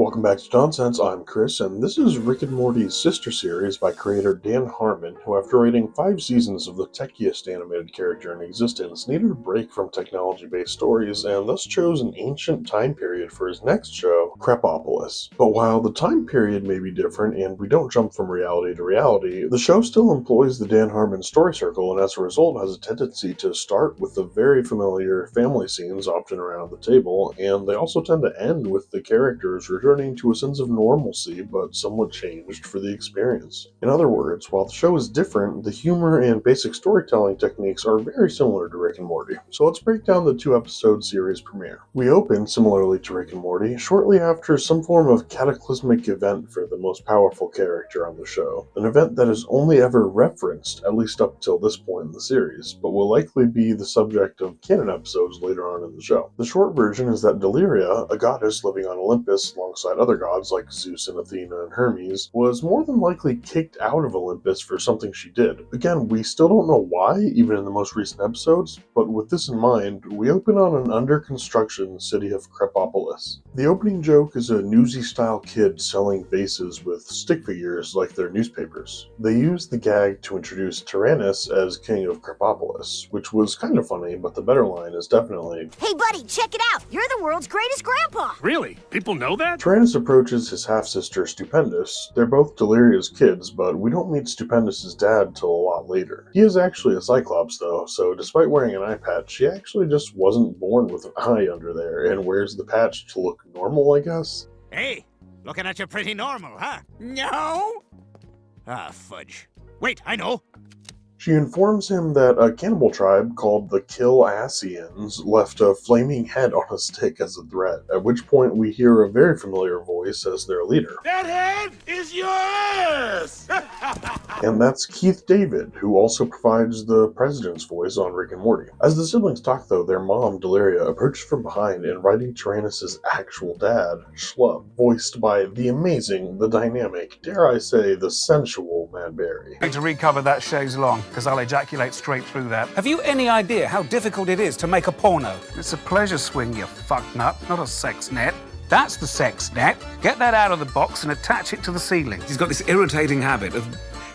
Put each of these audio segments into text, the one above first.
Welcome back to Nonsense. I'm Chris, and this is Rick and Morty's sister series by creator Dan Harmon, who after writing 5 seasons of the techiest animated character in existence, needed a break from technology-based stories, and thus chose an ancient time period for his next show, Krapopolis. But while the time period may be different, and we don't jump from reality to reality, the show still employs the Dan Harmon story circle, and as a result has a tendency to start with the very familiar family scenes often around the table, and they also tend to end with the characters returning to a sense of normalcy, but somewhat changed for the experience. In other words, while the show is different, the humor and basic storytelling techniques are very similar to Rick and Morty. So let's break down the 2-episode series premiere. We open, similarly to Rick and Morty, shortly after some form of cataclysmic event for the most powerful character on the show. An event that is only ever referenced, at least up till this point in the series, but will likely be the subject of canon episodes later on in the show. The short version is that Deliria, a goddess living on Olympus alongside other gods like Zeus and Athena and Hermes, was more than likely kicked out of Olympus for something she did. Again, we still don't know why, even in the most recent episodes, but with this in mind, we open on an under-construction city of Krapopolis. The opening joke is a Newsy-style kid selling vases with stick figures like their newspapers. They use the gag to introduce Tyrannis as king of Krapopolis, which was kind of funny, but the better line is definitely, "Hey buddy, check it out! You're the world's greatest grandpa!" Really? People know that? Tyrannis approaches his half-sister Stupendous. They're both Deliria's kids, but we don't meet Stupendous' dad till a lot later. He is actually a Cyclops though, so despite wearing an eye patch, she actually just wasn't born with an eye under there, and wears the patch to look normal, I guess? Hey, looking at you pretty normal, huh? No? Ah, fudge. Wait, I know. She informs him that a cannibal tribe called the Kill-Asians left a flaming head on a stick as a threat, at which point we hear a very familiar voice as their leader. That head is yours! And that's Keith David, who also provides the president's voice on Rick and Morty. As the siblings talk though, their mom, Deliria, approaches from behind and writing Tyrannis' actual dad, Schlub, voiced by the amazing, the dynamic, dare I say, the sensual Matt Berry. To recover that chaise long, because I'll ejaculate straight through that. Have you any idea how difficult it is to make a porno? It's a pleasure swing, you fucknut, not a sex net. That's the sex net. Get that out of the box and attach it to the ceiling. He's got this irritating habit of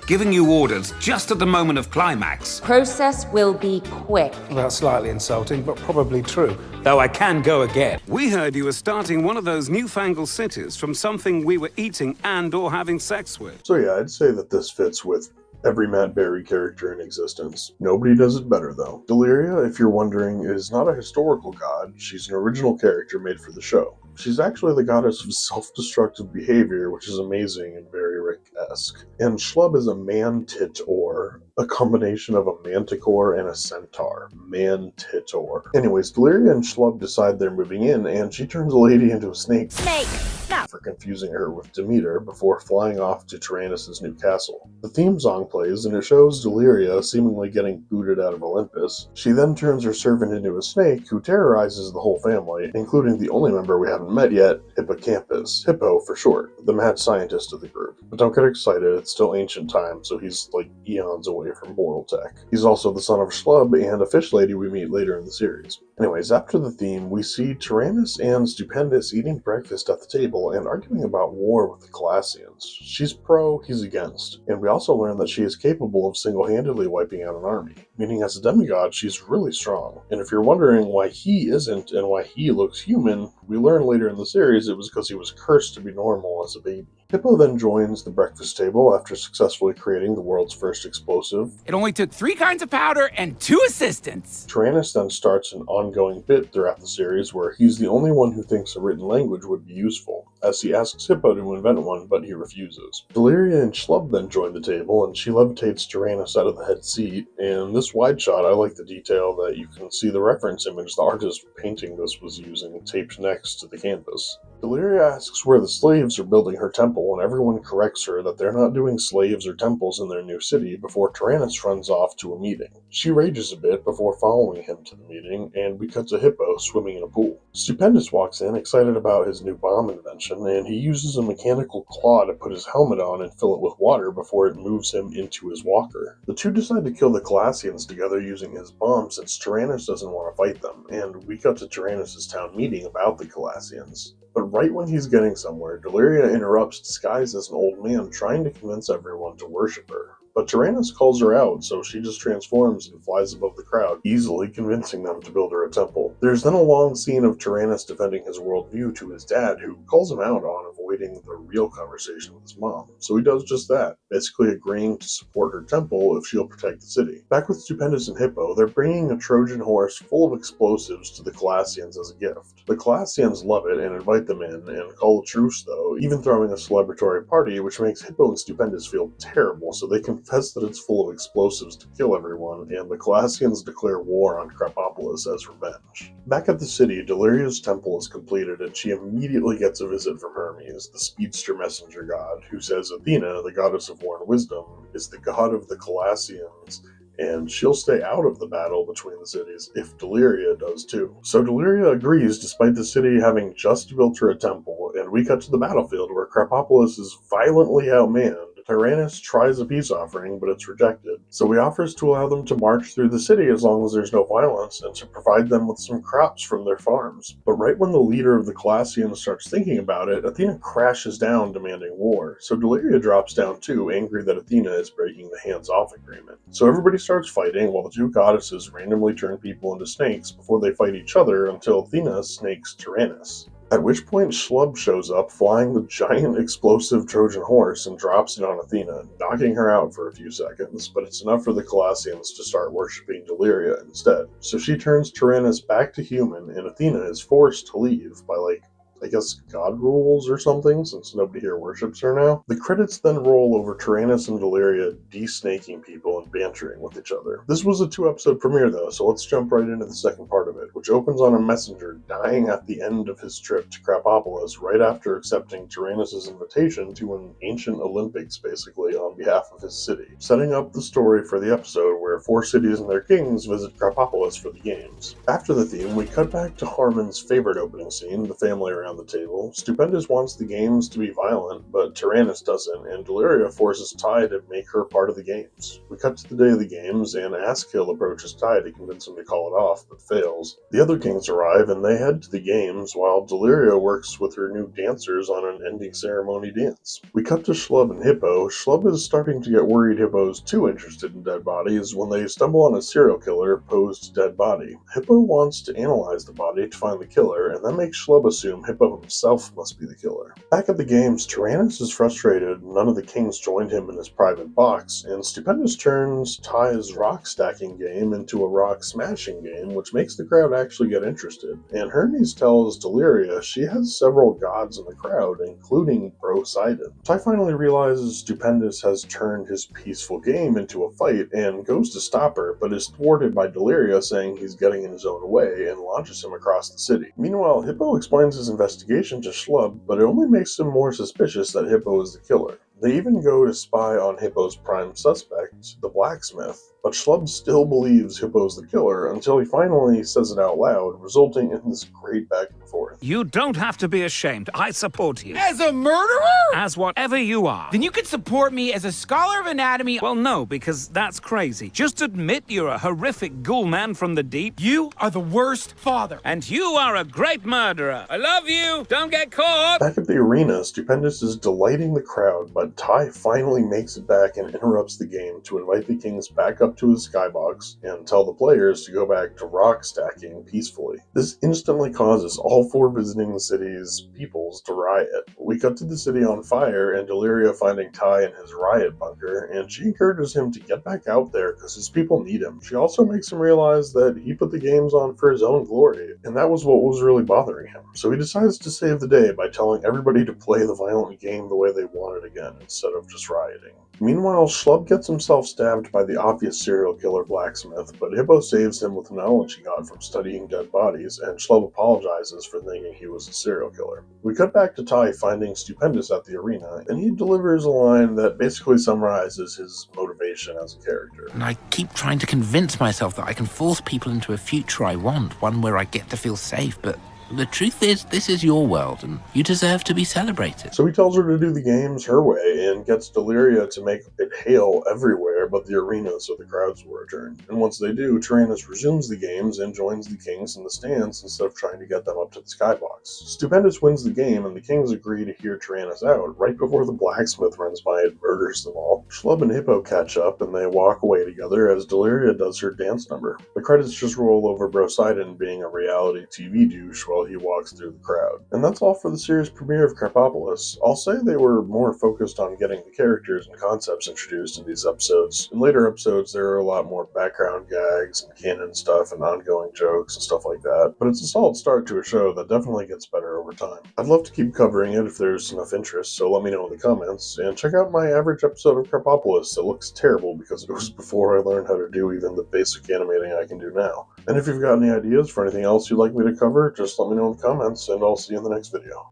giving you orders just at the moment of climax. Process will be quick. Well, that's slightly insulting, but probably true. Though I can go again. We heard you were starting one of those newfangled cities from something we were eating and or having sex with. So yeah, I'd say that this fits with every Matt Berry character in existence. Nobody does it better, though. Deliria, if you're wondering, is not a historical god. She's an original character made for the show. She's actually the goddess of self-destructive behavior, which is amazing and very Rick-esque. And Schlub is a manticore, a combination of a manticore and a centaur. Manticore. Anyways, Deliria and Schlub decide they're moving in, and she turns a lady into a snake. Snake! No! For confusing her with Demeter before flying off to Tyrannis' new castle. The theme song plays, and it shows Deliria seemingly getting booted out of Olympus. She then turns her servant into a snake, who terrorizes the whole family, including the only member we haven't met yet, Hippocampus. Hippo for short, the mad scientist of the group. But don't get excited, it's still ancient times, so he's like eons away from mortal tech. He's also the son of Schlub and a fish lady we meet later in the series. Anyways, after the theme, we see Tyrannis and Stupendous eating breakfast at the table and arguing about war with the Colossians. She's pro, he's against. And we also learn that she is capable of single-handedly wiping out an army, meaning as a demigod, she's really strong. And if you're wondering why he isn't and why he looks human, we learn later in the series it was because he was cursed to be normal as a baby. Hippo then joins the breakfast table after successfully creating the world's first explosive. It only took 3 kinds of powder and 2 assistants. Tyrannis then starts an ongoing bit throughout the series where he's the only one who thinks a written language would be useful, as he asks Hippo to invent one, but he refuses. Deliria and Schlub then join the table, and she levitates Tyrannis out of the head seat. In this wide shot, I like the detail that you can see the reference image the artist painting this was using taped next to the canvas. Deliria asks where the slaves are building her temple, and everyone corrects her that they're not doing slaves or temples in their new city before Tyrannis runs off to a meeting. She rages a bit before following him to the meeting, and we cut to Hippo swimming in a pool. Stupendous walks in, excited about his new bomb invention, and he uses a mechanical claw to put his helmet on and fill it with water before it moves him into his walker. The two decide to kill the Colossians together using his bomb since Tyrannis doesn't want to fight them, and we cut to Tyrannis' town meeting about the Colossians. But right when he's getting somewhere, Deliria interrupts disguised as an old man trying to convince everyone to worship her. But Tyrannis calls her out, so she just transforms and flies above the crowd, easily convincing them to build her a temple. There's then a long scene of Tyrannis defending his worldview to his dad, who calls him out on avoiding the real conversation with his mom. So he does just that, basically agreeing to support her temple if she'll protect the city. Back with Stupendous and Hippo, they're bringing a Trojan horse full of explosives to the Colossians as a gift. The Colossians love it and invite them in, and call a truce though, even throwing a celebratory party, which makes Hippo and Stupendous feel terrible, so they confess that it's full of explosives to kill everyone, and the Colossians declare war on Krapopolis as revenge. Back at the city, Deliria's temple is completed, and she immediately gets a visit from Hermes, the speedster messenger god, who says Athena, the goddess of war and wisdom, is the god of the Colossians, and she'll stay out of the battle between the cities if Deliria does too. So Deliria agrees despite the city having just built her a temple, and we cut to the battlefield where Krapopolis is violently outmanned. Tyrannis tries a peace offering, but it's rejected, so he offers to allow them to march through the city as long as there's no violence, and to provide them with some crops from their farms. But right when the leader of the Colossians starts thinking about it, Athena crashes down demanding war, so Deliria drops down too, angry that Athena is breaking the hands-off agreement. So everybody starts fighting, while the two goddesses randomly turn people into snakes before they fight each other until Athena snakes Tyrannis. At which point Schlub shows up, flying the giant explosive Trojan horse, and drops it on Athena, knocking her out for a few seconds, but it's enough for the Colossians to start worshipping Deliria instead. So she turns Tyrannis back to human, and Athena is forced to leave by, I guess God rules or something, since nobody here worships her now. The credits then roll over Tyrannis and Deliria de-snaking people and bantering with each other. This was a 2-episode premiere though, so let's jump right into the second part of it, which opens on a messenger dying at the end of his trip to Krapopolis right after accepting Tyrannis' invitation to an ancient Olympics, basically, on behalf of his city, setting up the story for the episode where 4 cities and their kings visit Krapopolis for the games. After the theme, we cut back to Harmon's favorite opening scene, the family around the table. Stupendous wants the games to be violent, but Tyrannis doesn't, and Deliria forces Ty to make her part of the games. We cut to the day of the games, and Askill approaches Ty to convince him to call it off, but fails. The other kings arrive, and they head to the games, while Deliria works with her new dancers on an ending ceremony dance. We cut to Schlub and Hippo. Schlub is starting to get worried Hippo's too interested in dead bodies when they stumble on a serial killer posed dead body. Hippo wants to analyze the body to find the killer, and that makes Schlub assume Hippo himself must be the killer. Back at the games, Tyrannis is frustrated none of the kings joined him in his private box, and Stupendous turns Ty's rock stacking game into a rock smashing game, which makes the crowd actually get interested. And Hermes tells Deliria she has several gods in the crowd, including Poseidon. Ty finally realizes Stupendous has turned his peaceful game into a fight and goes to stop her, but is thwarted by Deliria saying he's getting in his own way and launches him across the city. Meanwhile, Hippo explains his investigation to Schlub, but it only makes him more suspicious that Hippo is the killer. They even go to spy on Hippo's prime suspect, the blacksmith, but Schlub still believes Hippo's the killer until he finally says it out loud, resulting in this great back and forth. You don't have to be ashamed. I support you. As a murderer? As whatever you are. Then you could support me as a scholar of anatomy. Well, no, because that's crazy. Just admit you're a horrific ghoul man from the deep. You are the worst father. And you are a great murderer. I love you. Don't get caught. Back at the arena, Stupendous is delighting the crowd, but Ty finally makes it back and interrupts the game to invite the kings back up to his skybox and tell the players to go back to rock stacking peacefully. This instantly causes all 4 visiting the city's peoples to riot. We cut to the city on fire and Deliria finding Ty in his riot bunker, and she encourages him to get back out there because his people need him. She also makes him realize that he put the games on for his own glory, and that was what was really bothering him. So he decides to save the day by telling everybody to play the violent game the way they want it again, instead of just rioting. Meanwhile, Schlub gets himself stabbed by the obvious serial killer blacksmith, but Hippo saves him with the knowledge he got from studying dead bodies, and Schlub apologizes for thinking he was a serial killer. We cut back to Ty finding Stupendous at the arena, and he delivers a line that basically summarizes his motivation as a character. And I keep trying to convince myself that I can force people into a future I want, one where I get to feel safe, but the truth is, this is your world, and you deserve to be celebrated. So he tells her to do the games her way, and gets Deliria to make it hail everywhere there, but the arena so the crowds will return. And once they do, Tyrannis resumes the games and joins the kings in the stands instead of trying to get them up to the skybox. Stupendous wins the game, and the kings agree to hear Tyrannis out right before the blacksmith runs by and murders them all. Schlub and Hippo catch up, and they walk away together as Deliria does her dance number. The credits just roll over Brosidon being a reality TV douche while he walks through the crowd. And that's all for the series premiere of Krapopolis. I'll say they were more focused on getting the characters and concepts introduced in these episodes. In later episodes, there are a lot more background gags and canon stuff and ongoing jokes and stuff like that, but it's a solid start to a show that definitely gets better over time. I'd love to keep covering it if there's enough interest, so let me know in the comments, and check out my average episode of Krapopolis that looks terrible because it was before I learned how to do even the basic animating I can do now. And if you've got any ideas for anything else you'd like me to cover, just let me know in the comments, and I'll see you in the next video.